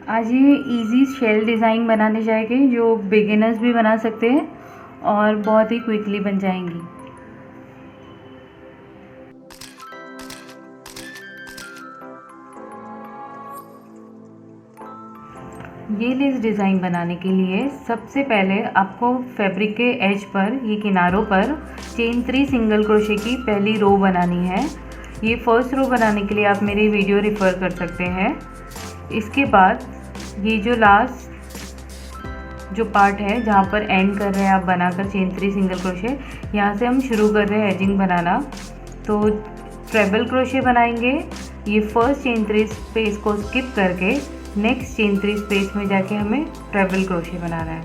आज ये easy shell design बनाने जाएंगे जो बिगिनर्स भी बना सकते हैं और बहुत ही क्विकली बन जाएंगी। ये लेस डिज़ाइन बनाने के लिए सबसे पहले आपको फैब्रिक के एज पर, ये किनारों पर चेन 3 सिंगल क्रोशे की पहली रो बनानी है। ये फर्स्ट रो बनाने के लिए आप मेरी वीडियो रेफ़र कर सकते हैं। इसके बाद ये जो लास्ट जो पार्ट है जहाँ पर एंड कर रहे हैं आप बनाकर चेन 3 सिंगल क्रोशे, यहाँ से हम शुरू कर रहे हैं एजिंग बनाना। तो ट्रेबल क्रोशे बनाएंगे। ये फर्स्ट चेन 3 स्पेस को स्किप करके नेक्स्ट चेन 3 स्पेस में जाके हमें ट्रेबल क्रोशे बनाना है।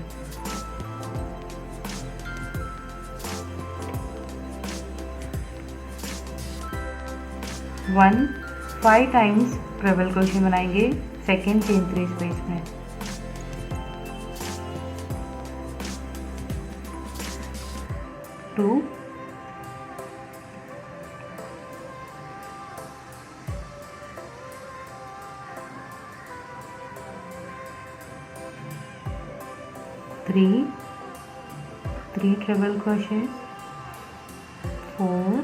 वन 5 टाइम्स ट्रेबल क्रोशे बनाएंगे सेकेंड चेन 3 स्पेस में। Two, three triple crochet, 4,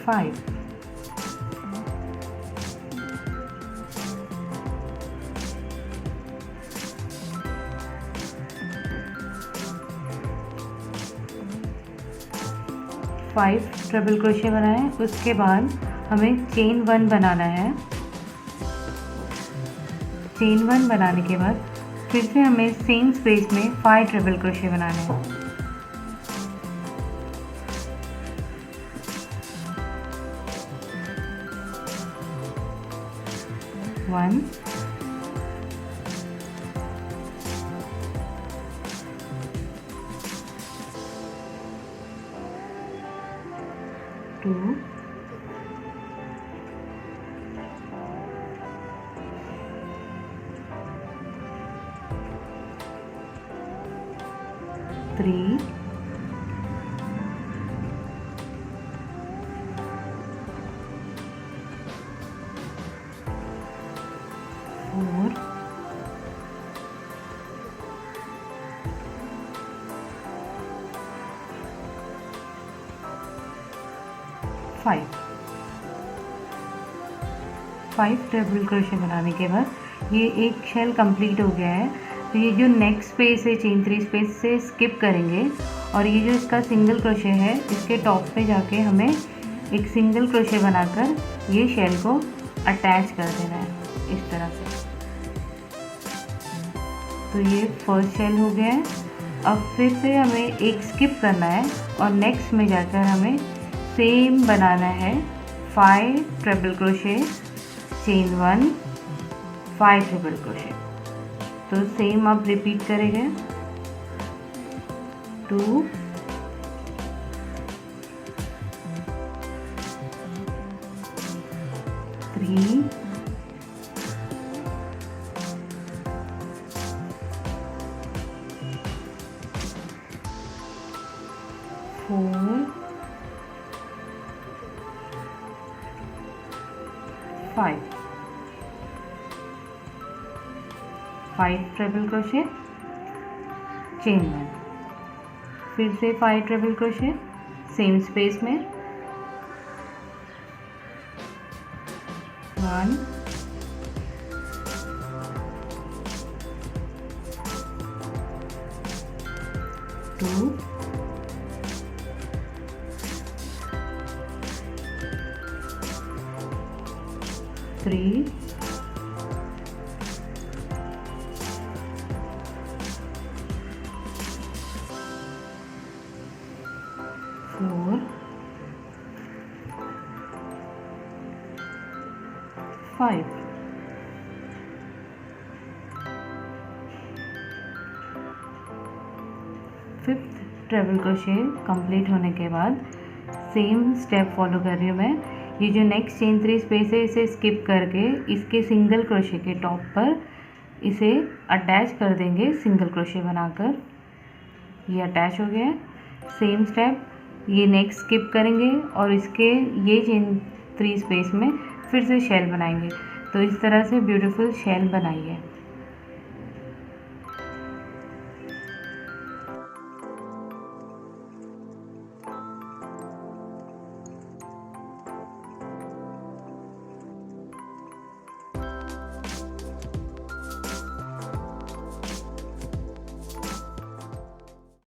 5, 5 triple crochet बनाएं। उसके बाद हमें चेन 1 बनाना है। चेन 1 बनाने के बाद फिर से हमें सेम स्पेस में 5 ट्रिपल क्रोशे बनाने हैं। वन, टू, 3, 4, 5 ट्रिपल क्रोशे बनाने के बाद ये एक शेल कंप्लीट हो गया है। तो ये जो नेक्स्ट स्पेस है चेन 3 स्पेस से स्किप करेंगे और ये जो इसका सिंगल क्रोशे है इसके टॉप पे जाके हमें एक सिंगल क्रोशे बनाकर ये शेल को अटैच कर देना है इस तरह से। तो ये फर्स्ट शेल हो गया है। अब फिर से हमें एक स्किप करना है और नेक्स्ट में जाकर हमें सेम बनाना है 5 triple crochet, chain 1, 5 triple crochet. तो सेम आप रिपीट करेंगे। 2, 3, 4, 5 ट्रिपल क्रोशे, चेन 1, फिर से 5 ट्रिपल क्रोशे सेम स्पेस में। 1, 2, 3, 4, 5। फिफ्थ ट्रिपल क्रोशे कंप्लीट होने के बाद सेम स्टेप फॉलो कर रही हूँ मैं। ये जो नेक्स्ट चेन 3 स्पेस है इसे स्किप करके इसके सिंगल क्रोशे के टॉप पर इसे अटैच कर देंगे सिंगल क्रोशे बनाकर। ये अटैच हो गया है। सेम स्टेप ये नेक्स्ट स्किप करेंगे और इसके ये चेन 3 स्पेस में फिर से शेल बनाएंगे। तो इस तरह से ब्यूटीफुल शेल बनाइए।